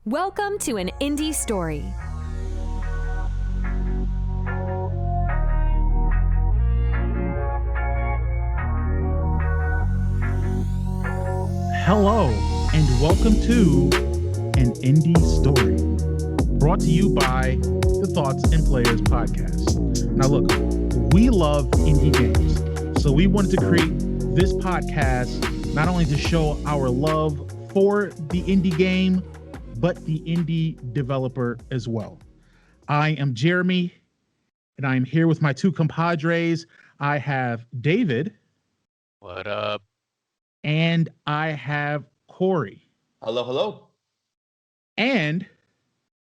Welcome to an indie story. Hello, and welcome to an indie story, brought to you by the Thoughts and Players podcast. Now look, we love indie games, so we wanted to create this podcast not only to show our love for the indie game, but the indie developer as well. I am Jeremy, and I am here with my two compadres. I have David. What up? And I have Corey. Hello, hello. And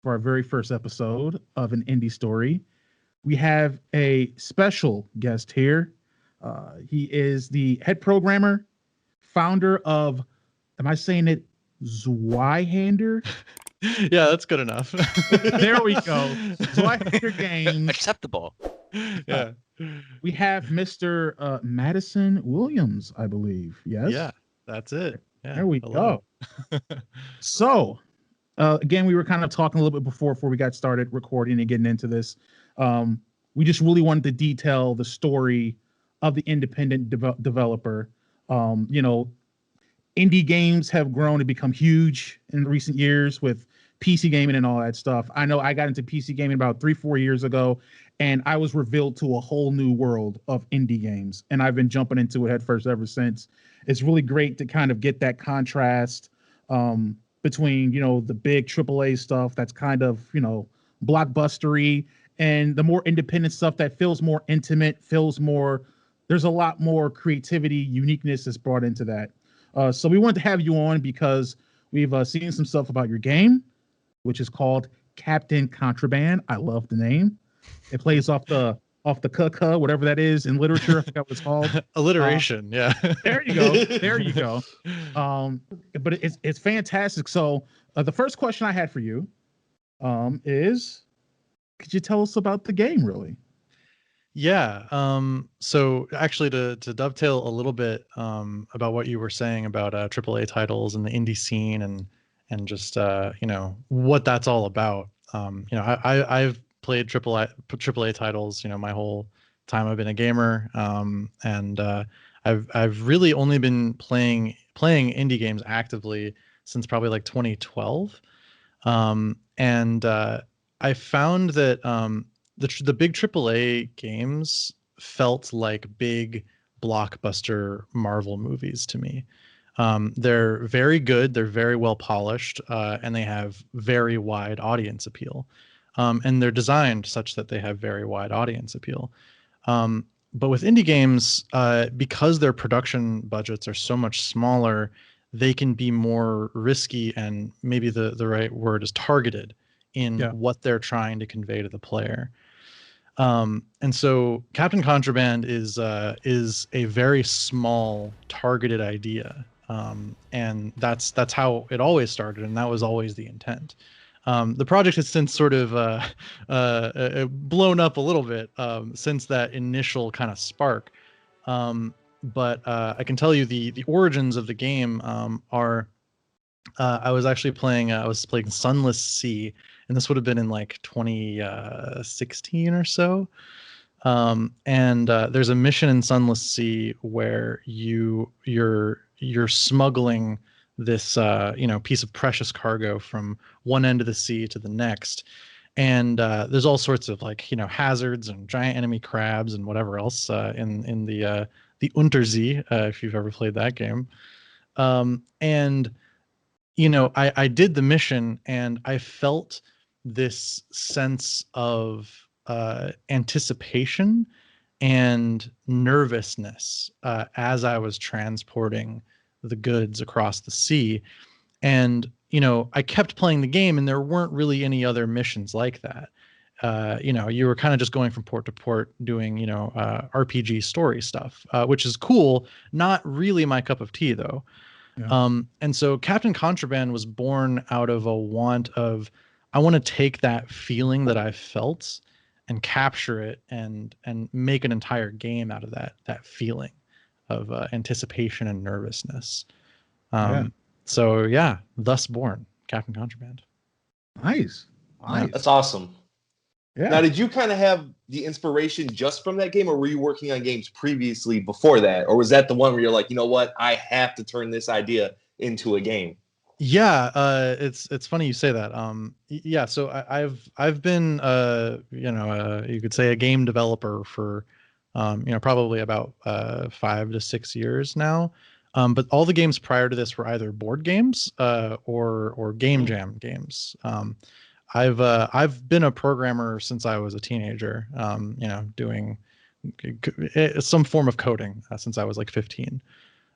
for our very first episode of an indie story, we have a special guest here. He is the head programmer, founder of, am I saying it, Zweihander? Yeah, that's good enough. There we go. Zweihander Games. Acceptable. Yeah. We have Mr. Madison Williams, I believe. Yes? Yeah, that's it. Yeah, there we hello. go. So, again, we were kind of talking a little bit before we got started recording and getting into this. We just really wanted to detail the story of the independent developer. Indie games have grown and become huge in recent years with PC gaming and all that stuff. I know I got into PC gaming about 3-4 years ago, and I was revealed to a whole new world of indie games, and I've been jumping into it headfirst ever since. It's really great to kind of get that contrast between, the big AAA stuff that's kind of, blockbustery, and the more independent stuff that feels more intimate, there's a lot more creativity, uniqueness that's brought into that. So we wanted to have you on because we've seen some stuff about your game, which is called Captain Contraband. I love the name. It plays off the kuh, whatever that is in literature. I forgot what it's called. Alliteration. Yeah. There you go. But it's fantastic. So the first question I had for you is, could you tell us about the game, really? Yeah. So actually to dovetail a little bit about what you were saying about AAA titles and the indie scene and just what that's all about. I've played AAA titles, my whole time I've been a gamer. And I've really only been playing indie games actively since probably like 2012. I found that the big AAA games felt like big blockbuster Marvel movies to me. They're very good, they're very well polished, and they have very wide audience appeal. And they're designed such that they have very wide audience appeal. But with indie games, because their production budgets are so much smaller, they can be more risky, and maybe the right word is targeted in what they're trying to convey to the player. And so Captain Contraband is a very small targeted idea. And that's how it always started, and that was always the intent. The project has since sort of blown up a little bit since that initial kind of spark. But I can tell you the origins of the game are I was playing Sunless Sea, and this would have been in like 2016 or so. And there's a mission in Sunless Sea where you're smuggling this piece of precious cargo from one end of the sea to the next, and there's all sorts of hazards and giant enemy crabs and whatever else in the Untersee, if you've ever played that game. And I did the mission, and I felt this sense of anticipation and nervousness as I was transporting the goods across the sea. And I kept playing the game, and there weren't really any other missions like that. You were kind of just going from port to port doing RPG story stuff, which is cool, not really my cup of tea though. And so Captain Contraband was born out of a want of, I want to take that feeling that I felt and capture it and make an entire game out of that feeling of anticipation and nervousness. So yeah, thus born Captain Contraband. Nice. Yeah. Nice. That's awesome. Yeah. Now, did you kind of have the inspiration just from that game, or were you working on games previously before that? Or was that the one where you're like, you know what, I have to turn this idea into a game? Yeah, it's funny you say that. Yeah, so I've been you could say a game developer for probably about 5 to 6 years now. But all the games prior to this were either board games or game jam games. I've been a programmer since I was a teenager. Doing some form of coding since I was like 15.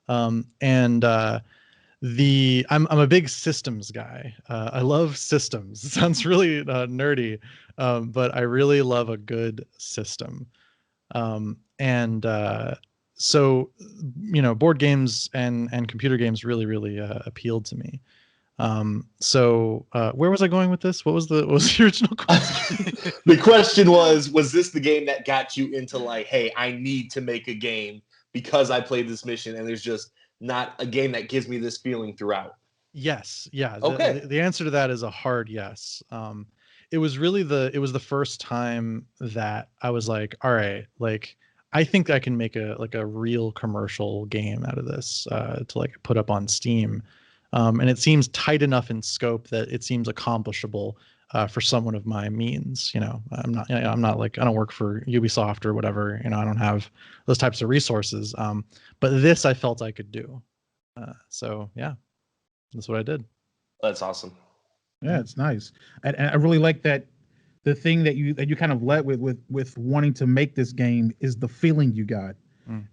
And I'm a big systems guy. I love systems. It sounds really nerdy, but I really love a good system. And so board games and computer games really appealed to me. So where was I going with this? What was the original question? The question was this the game that got you into like, hey, I need to make a game because I played this mission and there's just not a game that gives me this feeling throughout? Yes. Yeah. Okay. The answer to that is a hard yes. It was the first time that I was like, all right, like I think I can make a real commercial game out of this to like put up on Steam. And it seems tight enough in scope that it seems accomplishable for someone of my means. I'm not like, I don't work for Ubisoft or whatever. I don't have those types of resources. But this I felt I could do. So yeah, that's what I did. That's awesome. Yeah, it's nice. And I really like that the thing that you kind of led with wanting to make this game is the feeling you got,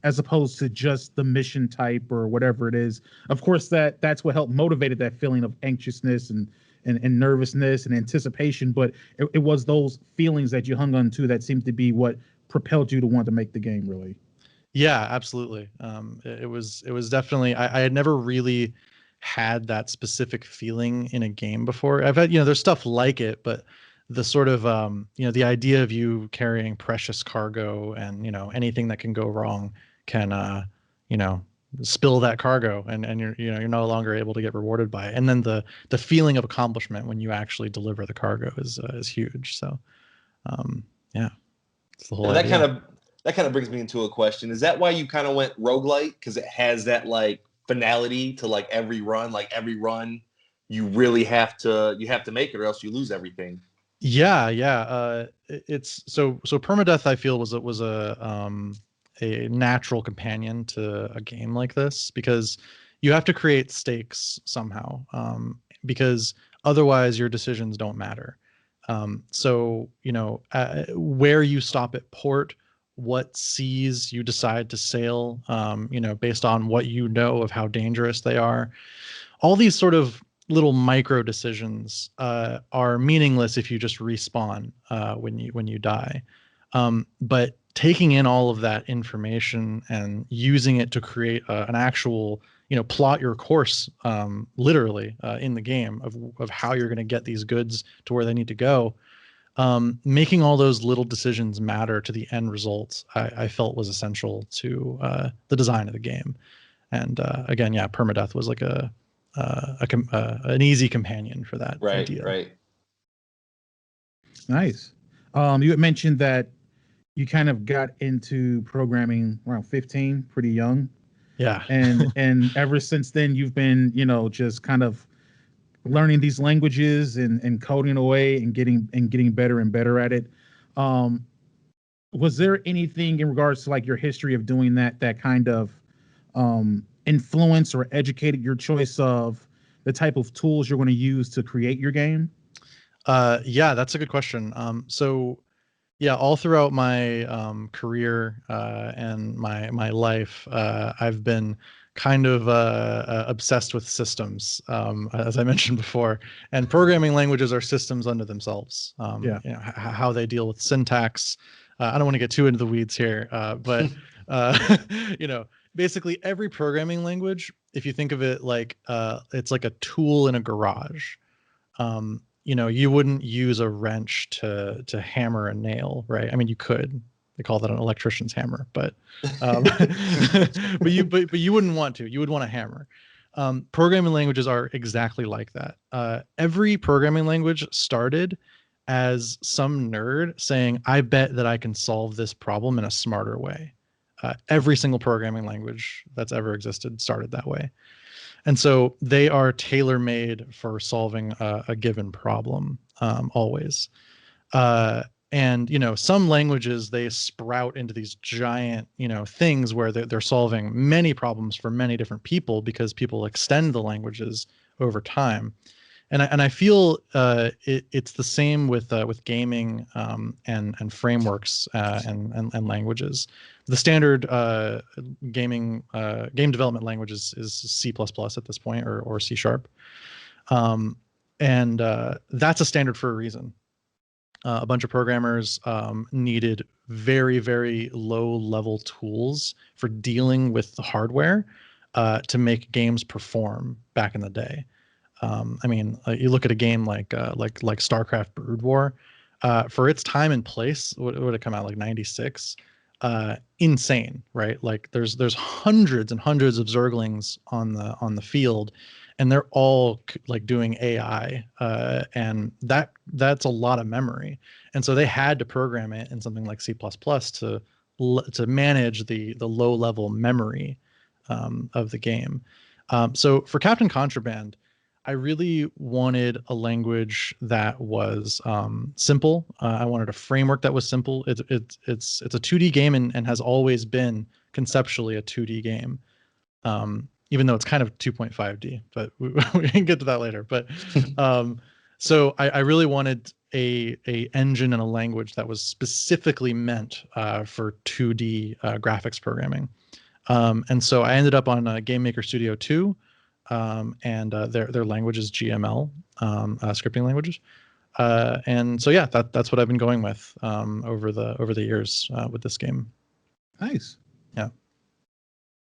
as opposed to just the mission type or whatever it is. Of course, that's what helped motivated that feeling of anxiousness and nervousness and anticipation. But it was those feelings that you hung on to that seemed to be what propelled you to want to make the game, really. Yeah, absolutely. It was definitely, I had never really had that specific feeling in a game before. I've had, there's stuff like it, but the sort of, the idea of you carrying precious cargo and, anything that can go wrong can, spill that cargo and you're no longer able to get rewarded by it. And then the feeling of accomplishment when you actually deliver the cargo is huge. So, yeah, it's the whole and idea. That kind of brings me into a question. Is that why you kind of went roguelite? Because it has that like finality to like every run. Like every run, you really have to make it, or else you lose everything. Yeah. It's so permadeath, I feel, was a natural companion to a game like this, because you have to create stakes somehow, because otherwise your decisions don't matter. So where you stop at port, what seas you decide to sail, based on what you know of how dangerous they are. All these sort of little micro decisions are meaningless if you just respawn when you die. But taking in all of that information and using it to create an actual, plot your course, literally in the game of how you're going to get these goods to where they need to go. Making all those little decisions matter to the end results, I felt was essential to the design of the game. And again, yeah, permadeath was like an easy companion for that idea. Right. Nice. You had mentioned that you kind of got into programming around 15, pretty young. Yeah. And ever since then, you've been, just kind of learning these languages and coding away and getting better and better at it. Was there anything in regards to like your history of doing that kind of influence or educated your choice of the type of tools you're going to use to create your game? Yeah, that's a good question. So yeah, all throughout my career and my life, I've been kind of obsessed with systems, as I mentioned before. And programming languages are systems unto themselves. How they deal with syntax. I don't want to get too into the weeds here, but basically every programming language, if you think of it like it's like a tool in a garage. You wouldn't use a wrench to hammer a nail, right? I mean, you could. They call that an electrician's hammer, but but you wouldn't want to. You would want a hammer. Programming languages are exactly like that. Every programming language started as some nerd saying, I bet that I can solve this problem in a smarter way. Every single programming language that's ever existed started that way. And so they are tailor-made for solving a given problem, always. And, some languages, they sprout into these giant, things where they're solving many problems for many different people because people extend the languages over time. And I feel it's the same with gaming and frameworks and languages. The standard game development language is C++ at this point, or C#. And that's a standard for a reason. A bunch of programmers needed very, very low level tools for dealing with the hardware to make games perform back in the day. You look at a game like StarCraft Brood War, for its time and place, what would it come out like 96? Insane, right? Like there's hundreds and hundreds of Zerglings on the field, and they're all like doing AI, and that's a lot of memory. And so they had to program it in something like C++ to manage the low level memory of the game. So for Captain Contraband, I really wanted a language that was simple. I wanted a framework that was simple. It's a 2D game and has always been conceptually a 2D game, even though it's kind of 2.5D. But we can get to that later. But so I really wanted a engine and a language that was specifically meant for 2D graphics programming. And so I ended up on Game Maker Studio 2. And their language is GML, scripting languages. And so yeah, that's what I've been going with over the years with this game. Nice. Yeah.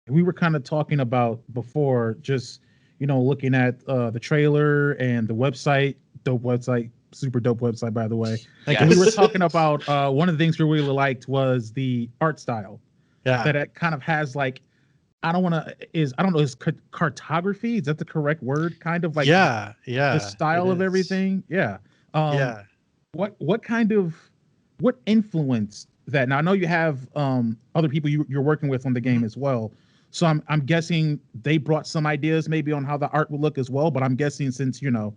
We were kind of talking about before, just looking at the trailer and the website, dope website, super dope website, by the way. Thank And you. we were talking about one of the things we really liked was the art style. Yeah. That it kind of has like, I don't know, is cartography? Is that the correct word? Kind of like the style of everything. Yeah. Yeah. What influenced that? Now I know you have other people you're working with on the game as well. So I'm guessing they brought some ideas maybe on how the art would look as well. But I'm guessing since you're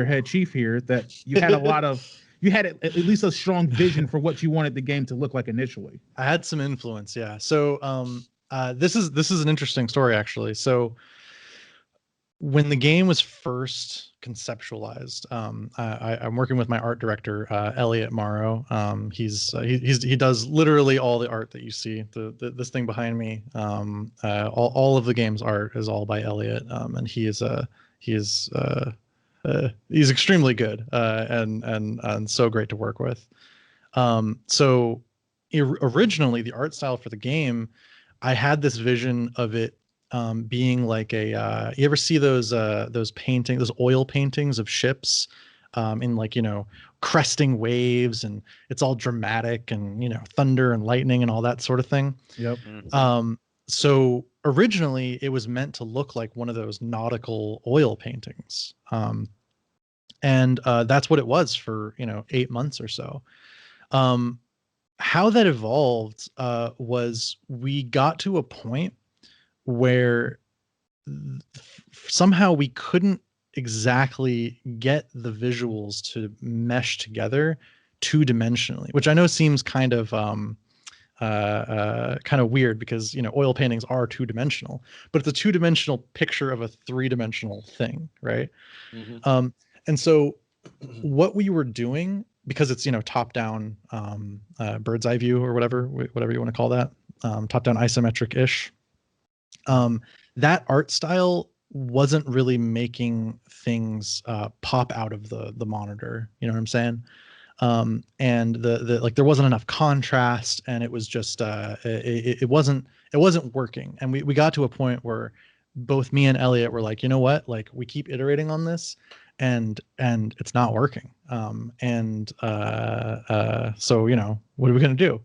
head chief here, that you had you had at least a strong vision for what you wanted the game to look like initially. I had some influence. Yeah. So this is an interesting story, actually. So when the game was first conceptualized, I'm working with my art director, Elliot Morrow. He does literally all the art that you see. This thing behind me, all of the game's art is all by Elliot, and he's extremely good and so great to work with. So originally, the art style for the game, I had this vision of it being like a you ever see those paintings, those oil paintings of ships in like cresting waves, and it's all dramatic and thunder and lightning and all that sort of thing. Yep. So originally it was meant to look like one of those nautical oil paintings, and that's what it was for 8 months or so. How that evolved was we got to a point where somehow we couldn't exactly get the visuals to mesh together two-dimensionally, which I know seems kind of weird because oil paintings are two-dimensional, but it's a two-dimensional picture of a three-dimensional thing, right? Mm-hmm. And so what we were doing, because it's top-down bird's eye view or whatever you want to call that, top-down isometric-ish, that art style wasn't really making things pop out of the monitor. You know what I'm saying? And the there wasn't enough contrast, and it was just it wasn't working. And we got to a point where both me and Elliot were like, you know what? Like, we keep iterating on this, and it's not working. So what are we gonna do?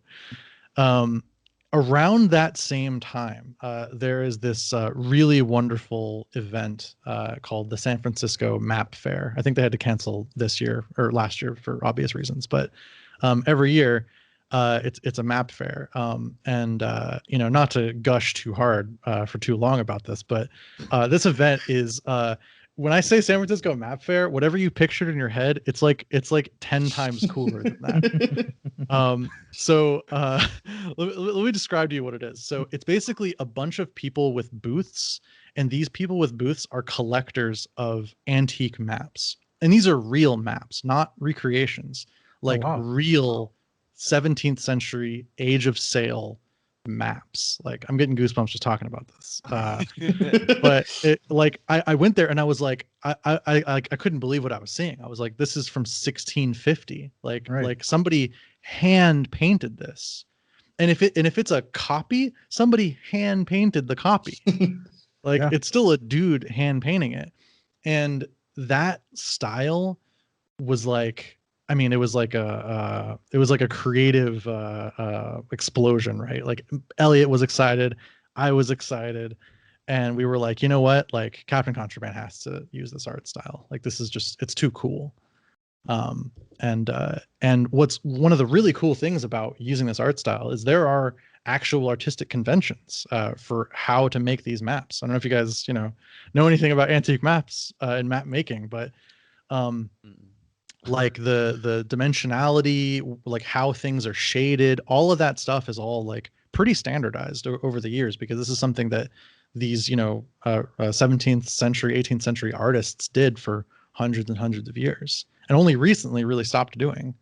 around that same time, there is this really wonderful event called the San Francisco Map Fair. I think they had to cancel this year or last year for obvious reasons, but every year it's a map fair. And not to gush too hard for too long about this, but this event is when I say San Francisco Map Fair, whatever you pictured in your head, it's like 10 times cooler than that. So let me describe to you what it is. So it's basically a bunch of people with booths, and these people with booths are collectors of antique maps. And these are real maps, not recreations, like real 17th century age of sail maps. Like, I'm getting goosebumps just talking about this. But I went there and I was like, I couldn't believe what I was seeing. I was like, this is from 1650. Like somebody hand painted this. And if it's a copy, somebody hand painted the copy. It's still a dude hand painting it. And that style was like, I mean, it was like a creative explosion, right? Like, Elliot was excited, I was excited, and we were like, you know what? Like, Captain Contraband has to use this art style. Like, this is just, it's too cool. And what's one of the really cool things about using this art style is there are actual artistic conventions for how to make these maps. I don't know if you guys know anything about antique maps and map making, but like the dimensionality, like how things are shaded, all of that stuff is all like pretty standardized over the years, because this is something that these 17th century 18th century artists did for hundreds and hundreds of years, and only recently really stopped doing.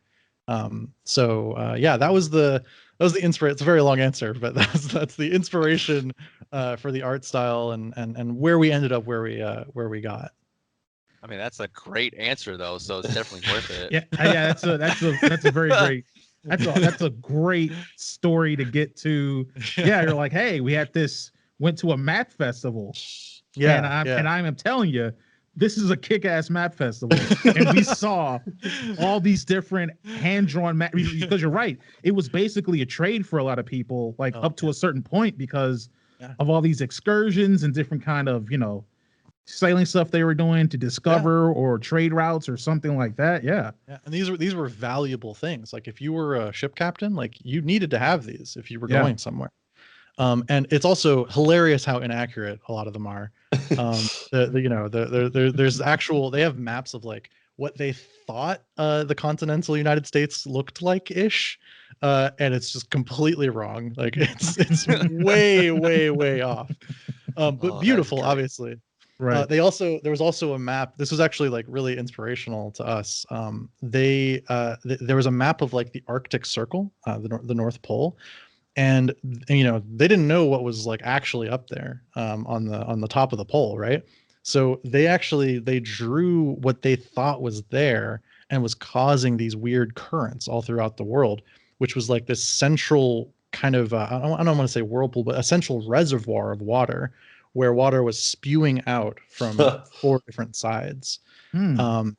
That was the inspiration. It's a very long answer, but that's the inspiration for the art style and where we ended up where we got. I mean, that's a great answer though, so it's definitely worth it. Yeah, that's a very great, that's a great story to get to. Yeah, you're like, hey, went to a map festival. Yeah, and I'm telling you, this is a kick-ass map festival, and we saw all these different hand-drawn maps. Because you're right, it was basically a trade for a lot of people, like up to a certain point, because of all these excursions and different kind of sailing stuff they were doing to discover or trade routes or something like that. Yeah. And these were valuable things. Like, if you were a ship captain, like, you needed to have these if you were going somewhere. And it's also hilarious how inaccurate a lot of them are. There's actual, they have maps of like what they thought the continental United States looked like ish. And it's just completely wrong. Like, it's way off. But beautiful, obviously. Right. There was also a map. This was actually like really inspirational to us. There was a map of like the Arctic Circle, the North Pole, and they didn't know what was like actually up there on the top of the pole, right? So they drew what they thought was there and was causing these weird currents all throughout the world, which was like this central kind of I don't want to say whirlpool, but a central reservoir of water, where water was spewing out from 4 different sides. I mean,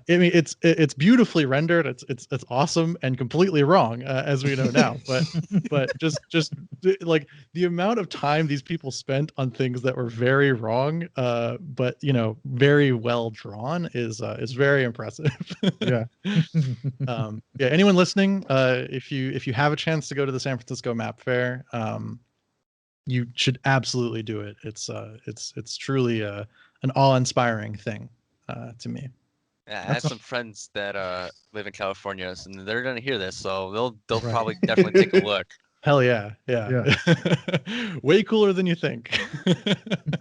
it's beautifully rendered. It's awesome and completely wrong, as we know now. But just like the amount of time these people spent on things that were very wrong, but very well drawn is very impressive. Yeah. Anyone listening, if you have a chance to go to the San Francisco Map Fair, you should absolutely do it. It's truly an awe-inspiring thing to me. Yeah, I have some friends that live in California, and they're gonna hear this, so they'll probably definitely take a look. Hell yeah. Way cooler than you think.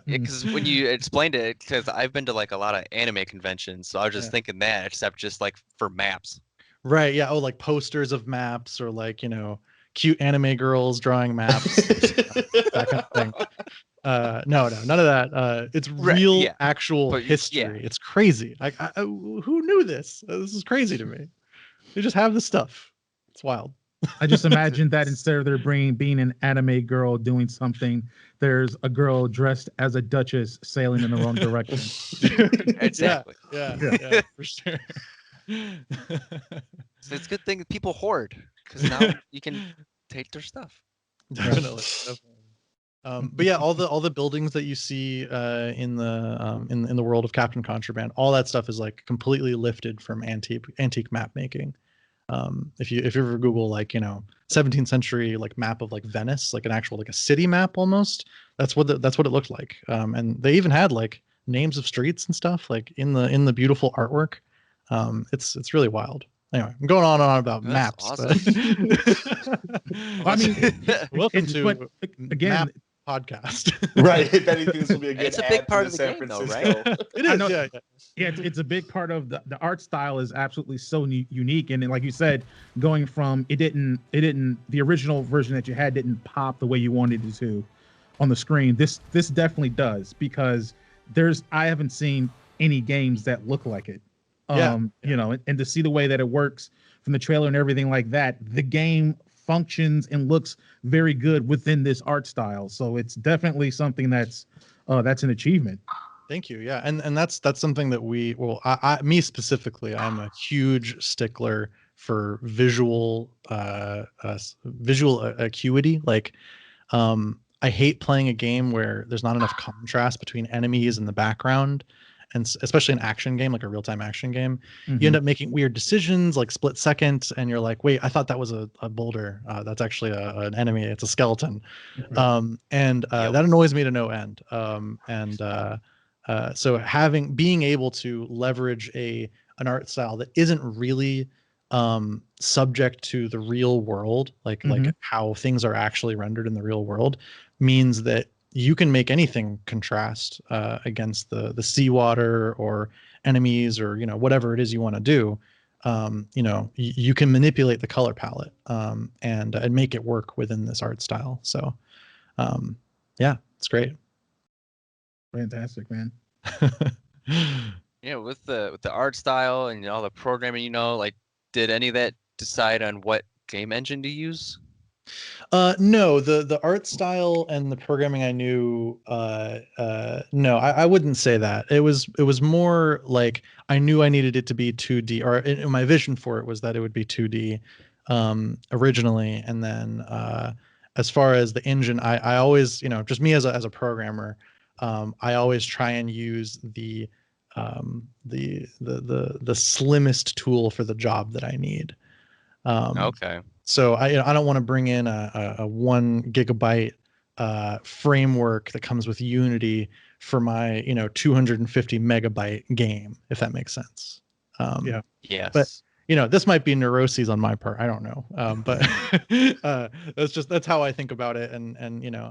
Because when you explained it, because I've been to like a lot of anime conventions, so I was just thinking that, except just like for maps. Right. Yeah. Oh, like posters of maps, or like cute anime girls drawing maps, that kind of thing. No, none of that. It's real, actual history. It's crazy. I who knew this? This is crazy to me. They just have this stuff. It's wild. I just imagined that instead of there being an anime girl doing something, there's a girl dressed as a duchess sailing in the wrong direction. Exactly. Yeah, for sure. So it's a good thing that people hoard, because now you can take their stuff. Definitely. But yeah, all the buildings that you see in the world of Captain Contraband, all that stuff is like completely lifted from antique map making. If you ever Google 17th century map of Venice, like an actual a city map almost, that's what it looked like. And they even had names of streets and stuff in the beautiful artwork. It's really wild. Anyway, I'm going on and on about That's maps. awesome. I mean, welcome to but again, Map podcast. Right. If anything, this will be a good It's a big add part to of the San game, though, Francisco. right? It I is, know. yeah. Yeah, it's a big part of the art style is absolutely so unique, and then, like you said, going from it didn't the original version that you had didn't pop the way you wanted it to on the screen. This definitely does, because I haven't seen any games that look like it. You know, and to see the way that it works from the trailer and everything like that, the game functions and looks very good within this art style. So it's definitely something that's an achievement. Thank you. Yeah, and that's something that me specifically, I'm a huge stickler for visual acuity. I hate playing a game where there's not enough contrast between enemies and the background, and especially an action game, like a real-time action game. You end up making weird decisions, like split second, and you're like, wait, I thought that was a boulder. That's actually an enemy. It's a skeleton. That annoys me to no end. So being able to leverage an art style that isn't really subject to the real world, like how things are actually rendered in the real world, means that you can make anything contrast against the seawater or enemies or whatever it is you want to do. You can manipulate the color palette and make it work within this art style. So yeah, it's great. Fantastic, man. Yeah, with the art style and all the programming, did any of that decide on what game engine to use? No, the art style and the programming I knew, no, I wouldn't say that. It was more like I knew I needed it to be 2D, or my vision for it was that it would be 2D originally, and then as far as the engine, I always, just me as a programmer, I always try and use the slimmest tool for the job that I need. Okay. So I don't want to bring in a 1 gigabyte framework that comes with Unity for my 250 megabyte game, if that makes sense. Yeah. Yes. But this might be neuroses on my part. I don't know. But that's how I think about it. And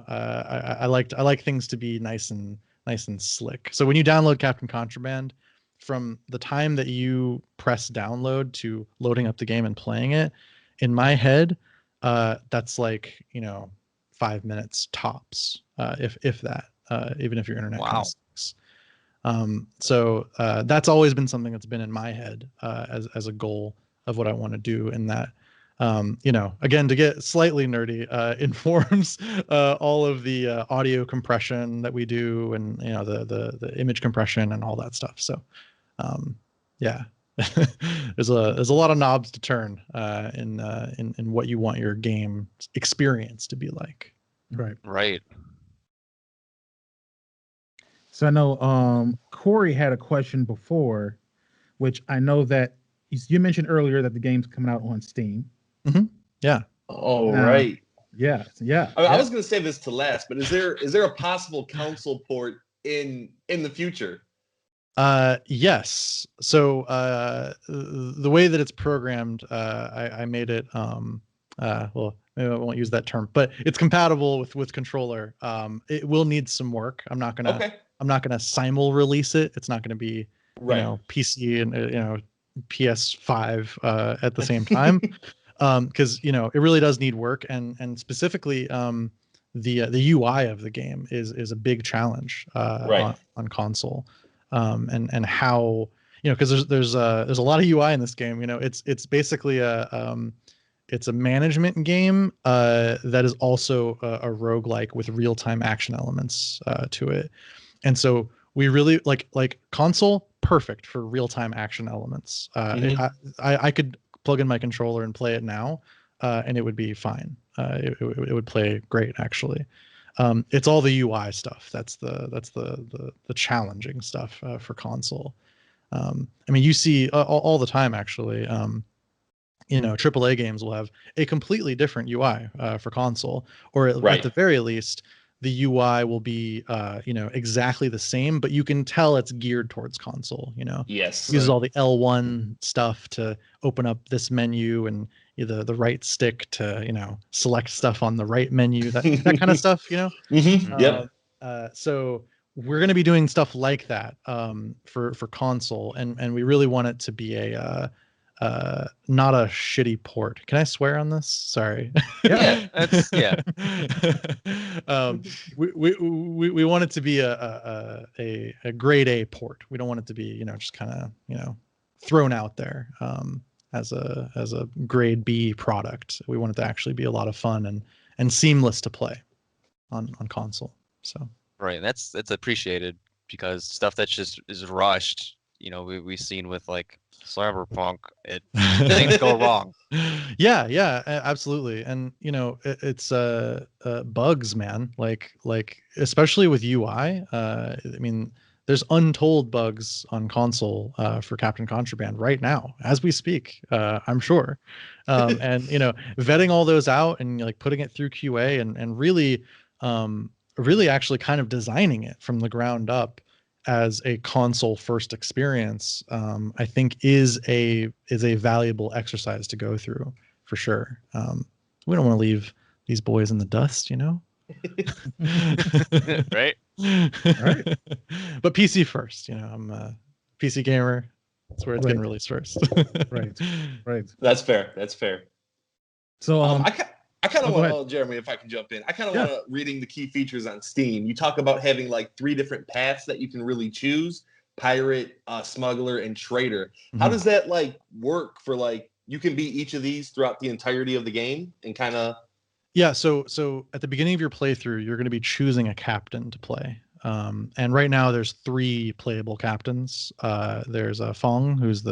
I like things to be nice and slick. So when you download Captain Contraband, from the time that you press download to loading up the game and playing it, in my head, that's 5 minutes tops, if that, even if your internet kind of sucks. So that's always been something that's been in my head as a goal of what I want to do, and that again, to get slightly nerdy, informs all of the audio compression that we do, and the image compression and all that stuff. So yeah. there's a lot of knobs to turn in what you want your game experience to be like. Right. So I know Corey had a question before, which I know that you mentioned earlier that the game's coming out on Steam. Yeah. Oh, right. Yeah. I was going to say this to last, but is there a possible console port in the future? Yes. So the way that it's programmed, I made it well, maybe I won't use that term, but it's compatible with controller. It will need some work. I'm not gonna simul release it. It's not gonna be PC and PS5 at the same time. Because it really does need work, and specifically the UI of the game is a big challenge on console. And how because there's a lot of UI in this game. It's basically it's a management game that is also a roguelike with real-time action elements to it. And so we really like console, perfect for real-time action elements. I could plug in my controller and play it now. and it would be fine. It would play great, actually. It's all the UI stuff that's the challenging stuff for console. I mean, you see all the time, actually. AAA games will have a completely different UI for console, or at the very least, the UI will be exactly the same, but you can tell it's geared towards console. Yes, uses all the L1 stuff to open up this menu, and the right stick to select stuff on the right menu, that kind of stuff. Yep. So we're going to be doing stuff like that for console, and we really want it to be a not a shitty port. Can I swear on this? Sorry. Yeah, that's We want it to be a grade A port. We don't want it to be just kind of thrown out there as a grade B product. We want it to actually be a lot of fun and seamless to play on console. So right, that's appreciated, because stuff that's just is rushed. We've seen with like Cyberpunk, things go wrong. Yeah, absolutely. And it's bugs, man. Like especially with UI. I mean, there's untold bugs on console for Captain Contraband right now as we speak. I'm sure, and vetting all those out and like putting it through QA and really actually kind of designing it from the ground up as a console first experience, I think is a valuable exercise to go through for sure. We don't want to leave these boys in the dust, Right. Right. But PC first, I'm a PC gamer. That's where it's getting released first. Right. That's fair. So I kind of go want to, Jeremy, if I can jump in. I kind of want to, reading the key features on Steam. You talk about having like 3 different paths that you can really choose: pirate, smuggler, and trader. How does that like work for like, you can be each of these throughout the entirety of the game and kind of? Yeah. So at the beginning of your playthrough, you're going to be choosing a captain to play. And right now there's 3 playable captains. There's Fong, who's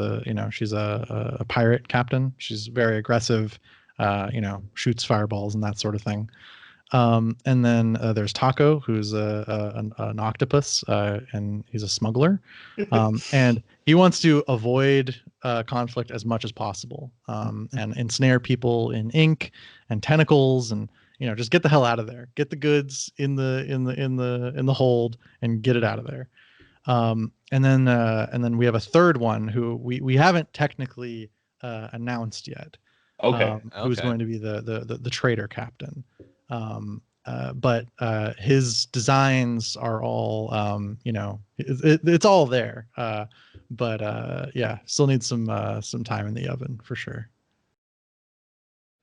she's a pirate captain. She's very aggressive. Shoots fireballs and that sort of thing. And then there's Taco, who's an octopus, and he's a smuggler. And he wants to avoid conflict as much as possible, and ensnare people in ink and tentacles, and just get the hell out of there. Get the goods in the hold and get it out of there. And then we have a third one who we haven't technically announced yet. Okay. Who's going to be the trader captain. But his designs are all it's all there. But still needs some time in the oven for sure.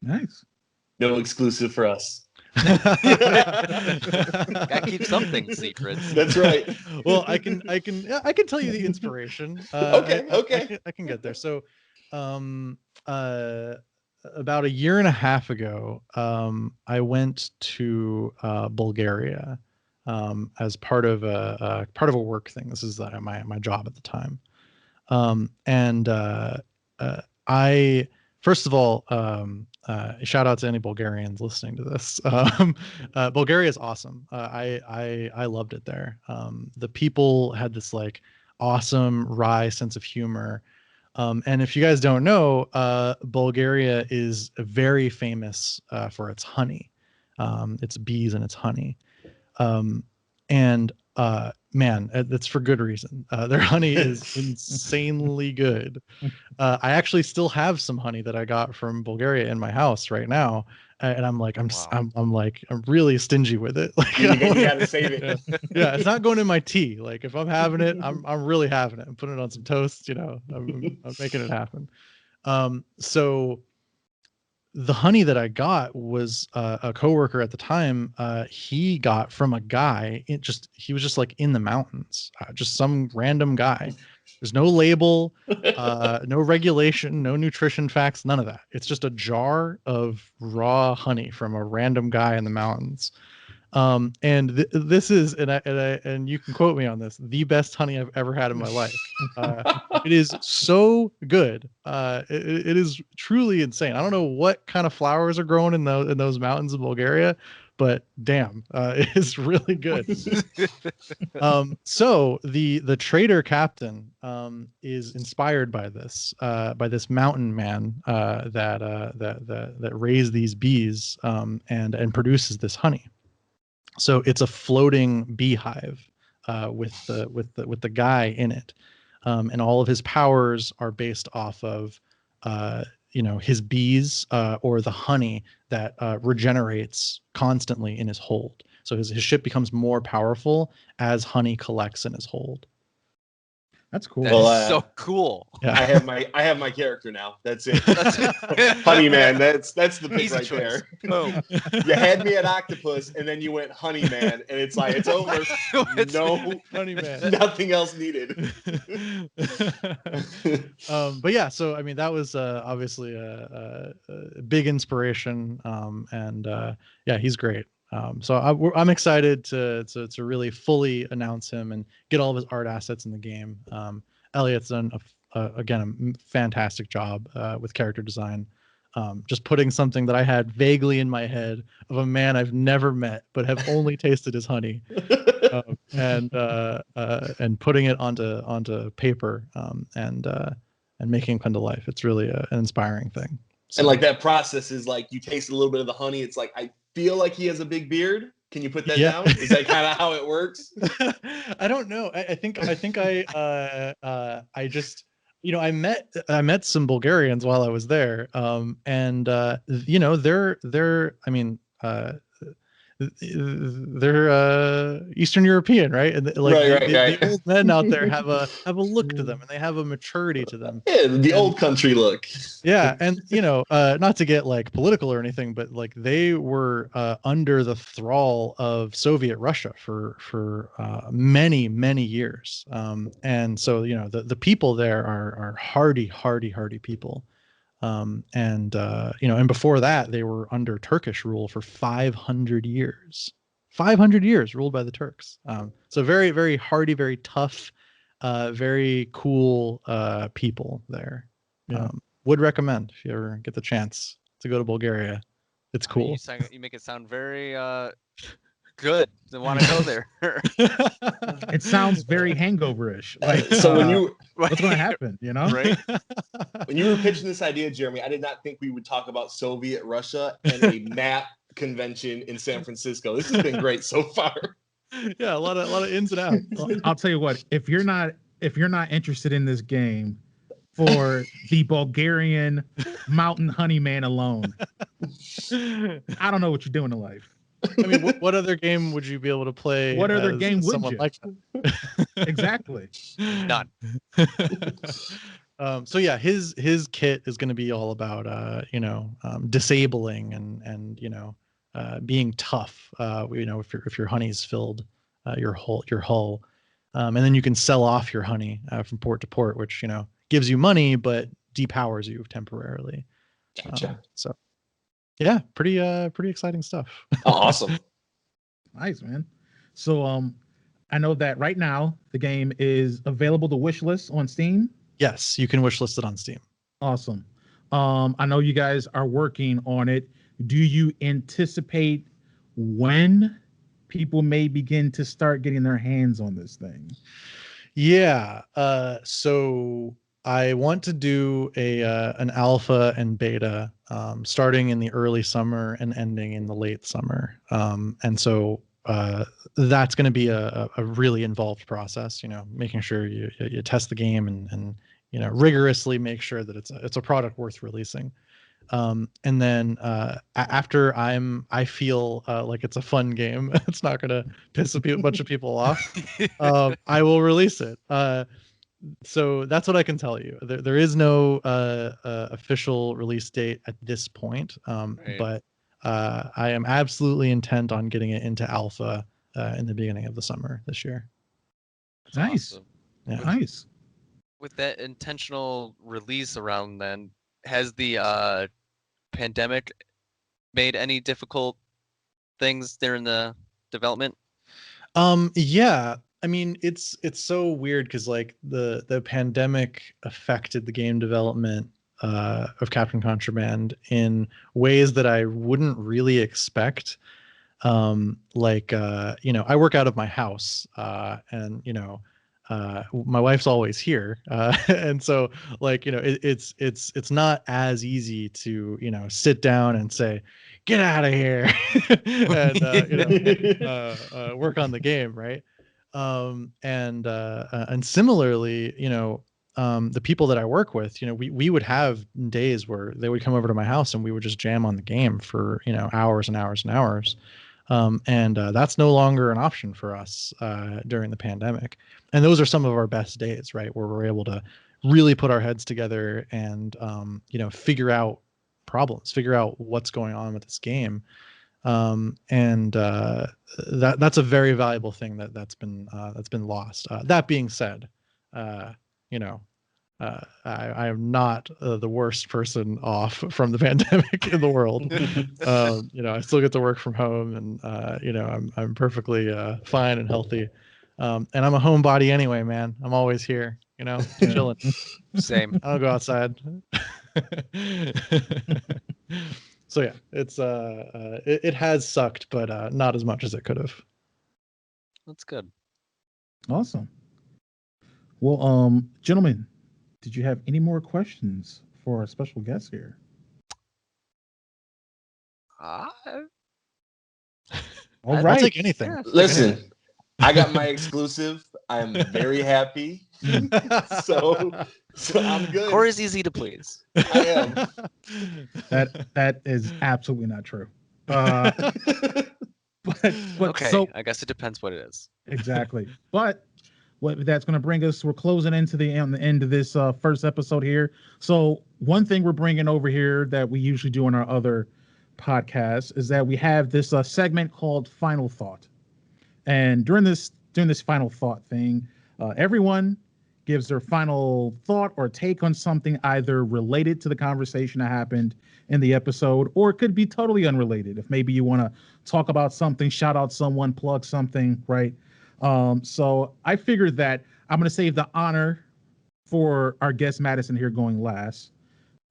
Nice. No exclusive for us. Gotta keep something secrets. That's right. Well, I can tell you the inspiration. Okay. I can get there. So about a year and a half ago, I went to Bulgaria as part of a work thing. This is my job at the time, and I first of all shout out to any Bulgarians listening to this. Bulgaria is awesome. I loved it there. The people had this like awesome wry sense of humor. And if you guys don't know, Bulgaria is very famous for its honey, its bees and its honey. And man, it's for good reason. Their honey is insanely good. I actually still have some honey that I got from Bulgaria in my house right now. And I'm really stingy with it. Like, you gotta save it. Yeah, it's not going in my tea. Like if I'm having it, I'm really having it. I'm putting it on some toast. I'm making it happen. So the honey that I got was a coworker at the time. He got from a guy. He was just like in the mountains, just some random guy. There's no label, no regulation, no nutrition facts, none of that. It's just a jar of raw honey from a random guy in the mountains. This is, and you can quote me on this, the best honey I've ever had in my life. It is so good. It is truly insane. I don't know what kind of flowers are growing in those mountains of Bulgaria, but damn, it is really good. So the trader captain is inspired by this mountain man that raised these bees and produces this honey. So it's a floating beehive with the guy in it, and all of his powers are based off of his bees or the honey that regenerates constantly in his hold. So his ship becomes more powerful as honey collects in his hold. That's cool. That's so cool. Yeah. I have my character now. That's it. Honeyman. That's the pick Easy right choice. there. Boom. You had me at Octopus, and then you went Honeyman, and it's like it's over. No, Honeyman. nothing else needed. But yeah, so I mean that was obviously a big inspiration, and yeah, he's great. So I'm excited to really fully announce him and get all of his art assets in the game. Elliot's done again a fantastic job with character design. Just putting something that I had vaguely in my head of a man I've never met but have only tasted his honey, and putting it onto paper, and making him come to life. It's really an inspiring thing. So, And like that process is like you taste a little bit of the honey. It's like I feel like he has a big beard. Can you put that down? Is that kind of how it works? I don't know. I think I just I met some Bulgarians while I was there, and they're I mean they're Eastern European, right? And the old men out there have a look to them, and they have a maturity to them. Yeah, the old country look. Yeah, and not to get like political or anything, but like they were under the thrall of Soviet Russia for many years, and so the people there are hardy people. And before that they were under Turkish rule for 500 years ruled by the Turks. So very, very hardy, very tough, very cool people there. Would recommend if you ever get the chance to go to Bulgaria. It's cool. You make it sound very good. I want to go there. It sounds very hangover-ish. Like, So what's going to happen? Right? When you were pitching this idea, Jeremy, I did not think we would talk about Soviet Russia and a map convention in San Francisco. This has been great so far. Yeah, a lot of ins and outs. I'll tell you what. If you're not interested in this game for the Bulgarian mountain honeyman alone, I don't know what you're doing in life. I mean, what other game would you be able to play? What other game would someone you? like that? Exactly. None. So yeah, his kit is going to be all about disabling and being tough. If your honey's filled your hull, and then you can sell off your honey from port to port, which gives you money but depowers you temporarily. Gotcha. So yeah, pretty exciting stuff. Oh, awesome. Nice, man. So I know that right now the game is available to wishlist on Steam. Yes, you can wishlist it on Steam. Awesome. I know you guys are working on it. Do you anticipate when people may begin to start getting their hands on this thing? Yeah. So I want to do an alpha and beta starting in the early summer and ending in the late summer. And so that's going to be a really involved process, making sure you test the game and rigorously make sure that it's a product worth releasing. And then after I feel like it's a fun game, it's not going to piss a bunch of people off, I will release it. So that's what I can tell you. There is no official release date at this point, Right. but I am absolutely intent on getting it into alpha in the beginning of the summer this year. Nice. Awesome. Yeah. Nice. With that intentional release around then, has the pandemic made any difficult things during the development? Yeah. I mean, it's so weird because like the pandemic affected the game development of Captain Contraband in ways that I wouldn't really expect. I work out of my house, and my wife's always here, and so it's not as easy to sit down and say, get out of here, and work on the game, right? And similarly, the people that I work with, we would have days where they would come over to my house and we would just jam on the game for hours and hours and hours. That's no longer an option for us during the pandemic. And those are some of our best days, right? Where we're able to really put our heads together and, figure out problems, figure out what's going on with this game. That's a very valuable thing that's been lost. That being said, I am not the worst person off from the pandemic in the world. I still get to work from home, and I'm perfectly fine and healthy. And I'm a homebody anyway, man. I'm always here, chilling. Same. I don't go outside. So yeah, it's it has sucked, but not as much as it could have. That's good. Awesome. Well, gentlemen, did you have any more questions for our special guest here? All right. I'll take anything. Yeah. Listen, I got my exclusive. I am very happy. so I'm good. Corey's easy to please. I am. That is absolutely not true. But Okay, so I guess it depends what it is. exactly. But what that's going to bring us, we're closing into the end of this first episode here. So one thing we're bringing over here that we usually do in our other podcasts is that we have this segment called Final Thought. And during this Final Thought thing, everyone gives their final thought or take on something either related to the conversation that happened in the episode, or it could be totally unrelated. If maybe you want to talk about something, shout out someone, plug something, right? So I figured that I'm going to save the honor for our guest Madison here going last.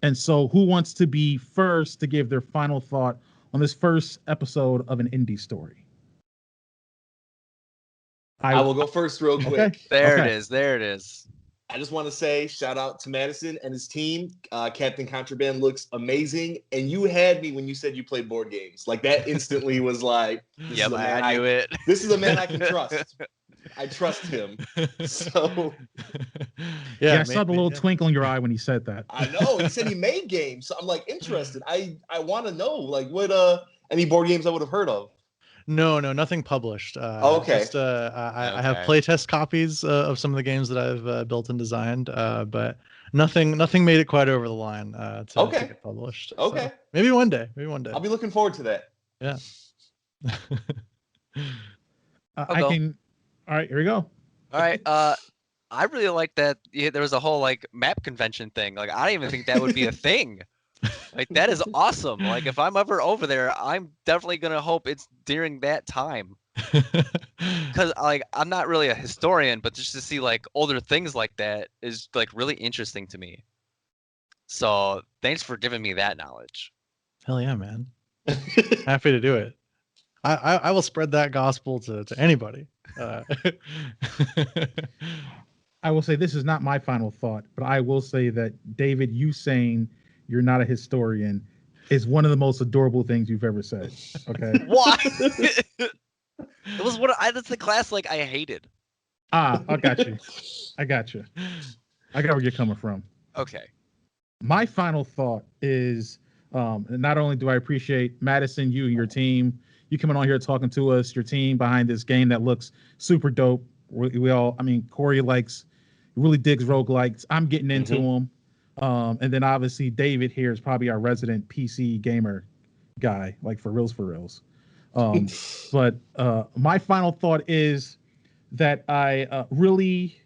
And so who wants to be first to give their final thought on this first episode of an indie story? I will go first real quick. Okay. There Okay. it is. There it is. I just want to say shout out to Madison and his team. Captain Contraband looks amazing. And you had me when you said you played board games. Like that instantly was like, Yep, I knew it. This is a man I can trust. I trust him. So Yeah, I saw the little twinkle in your eye when he said that. I know. He said he made games. So I'm like interested. I want to know like what any board games I would have heard of. No, nothing published. Okay. Just, I have playtest copies of some of the games that I've built and designed, but nothing made it quite over the line to get published. Okay. So maybe one day. I'll be looking forward to that. Yeah. I can. All right, here we go. All right. I really like that. Yeah, there was a whole like map convention thing. Like I didn't even think that would be a thing. Like that is awesome. Like if I'm ever over there, I'm definitely gonna hope it's during that time. Because like I'm not really a historian, but just to see like older things like that is like really interesting to me. So thanks for giving me that knowledge. Hell yeah, man. Happy to do it. I will spread that gospel to anybody. I will say this is not my final thought, but I will say that David, you saying you're not a historian is one of the most adorable things you've ever said. Okay. What? It was that's the class like I hated. I got you. I got where you're coming from. Okay. My final thought is not only do I appreciate Madison, you and your team, you coming on here talking to us, your team behind this game that looks super dope. Corey really digs roguelikes. I'm getting into them. And then obviously David here is probably our resident PC gamer guy, like for reals. But my final thought is that I really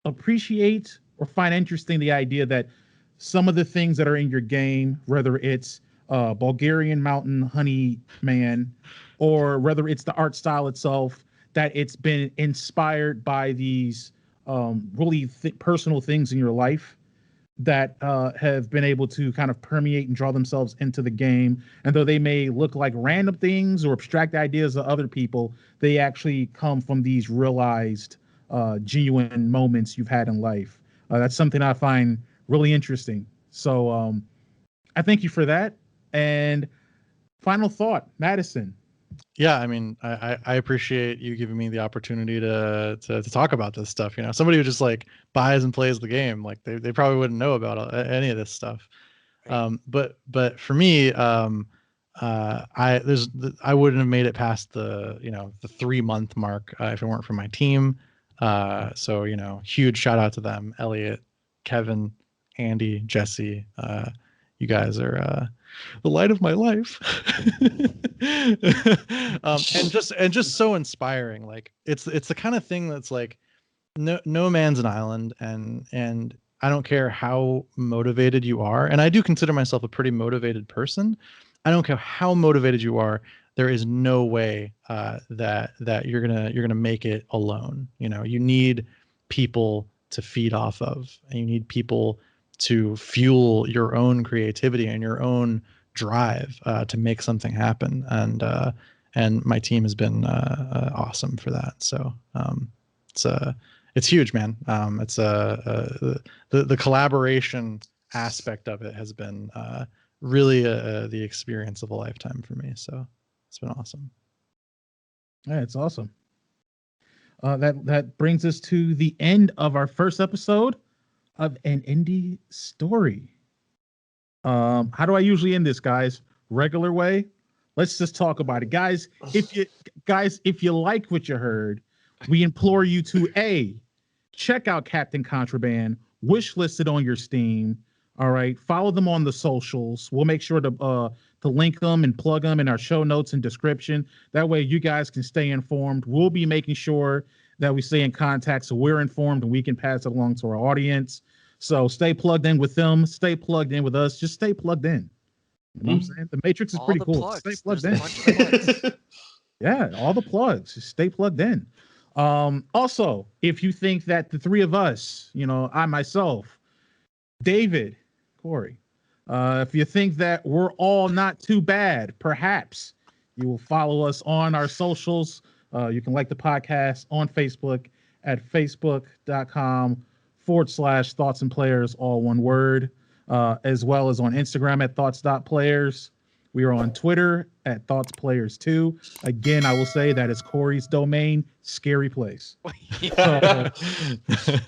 appreciate or find interesting the idea that some of the things that are in your game, whether it's Bulgarian Mountain Honeyman or whether it's the art style itself, that it's been inspired by these really personal things in your life that have been able to kind of permeate and draw themselves into the game. And though they may look like random things or abstract ideas of other people, they actually come from these realized, genuine moments you've had in life. That's something I find really interesting. So I thank you for that. And final thought, Madison. Yeah, I mean, I appreciate you giving me the opportunity to talk about this stuff. You know, somebody who just like buys and plays the game, like they probably wouldn't know about any of this stuff. Right. But for me, I wouldn't have made it past the 3-month mark if it weren't for my team. So huge shout out to them, Elliot, Kevin, Andy, Jesse. You guys are the light of my life. and just so inspiring. Like it's the kind of thing that's like no man's an island, and I don't care how motivated you are, and I do consider myself a pretty motivated person. I don't care how motivated you are, there is no way that you're gonna make it alone. You need people to feed off of, and you need people to fuel your own creativity and your own drive to make something happen. And my team has been awesome for that. So it's huge, man. It's the collaboration aspect of it has been really the experience of a lifetime for me. So it's been awesome. Yeah, it's awesome. That brings us to the end of our first episode of An Indie Story. How do I usually end this, guys? Regular way? Let's just talk about it. Guys, if you like what you heard, we implore you to check out Captain Contraband, wishlist it on your Steam. All right. Follow them on the socials. We'll make sure to link them and plug them in our show notes and description. That way you guys can stay informed. We'll be making sure that we stay in contact so we're informed and we can pass it along to our audience. So stay plugged in with them. Stay plugged in with us. Just stay plugged in. You know what I'm saying? The Matrix is All pretty the cool. plugs. Stay plugged There's in. a bunch of plugs. Yeah, all the plugs. Just stay plugged in. Also, if you think that the three of us, I myself, David, Corey, if you think that we're all not too bad, perhaps you will follow us on our socials. You can like the podcast on Facebook at facebook.com/thoughts and players, all one word, as well as on Instagram at thoughts.players. We are on Twitter at thoughtsplayers2. Again, I will say that is Corey's domain, scary place. So you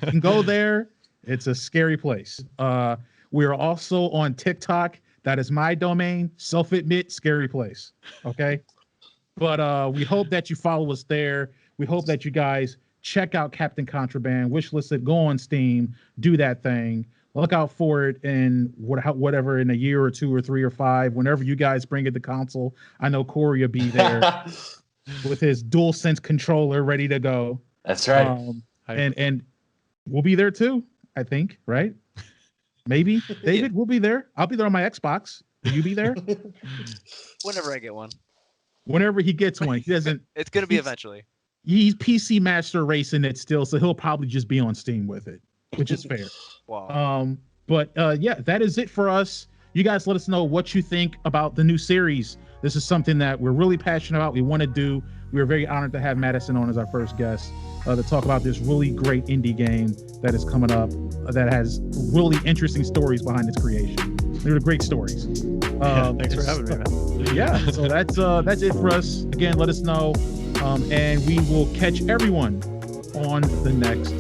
can go there. It's a scary place. We are also on TikTok. That is my domain, self-admit, scary place. Okay. But we hope that you follow us there. We hope that you guys check out Captain Contraband, wishlist it, go on Steam, do that thing. Look out for it in whatever, in a year or 2 or 3 or 5, whenever you guys bring it to console. I know Corey will be there with his DualSense controller ready to go. That's right. And we'll be there too, I think, right? Maybe. David, we'll be there. I'll be there on my Xbox. Will you be there? Whenever I get one. Whenever he gets one. He doesn't. It's going to be eventually. He's PC Master Racing it still, so he'll probably just be on Steam with it, which is fair. Wow. But yeah, that is it for us. You guys let us know what you think about the new series. This is something that we're really passionate about. We want to do. We are very honored to have Madison on as our first guest to talk about this really great indie game that is coming up that has really interesting stories behind its creation. They're great stories. Thanks for having me, man. Yeah, so that's it for us. Again, let us know, and we will catch everyone on the next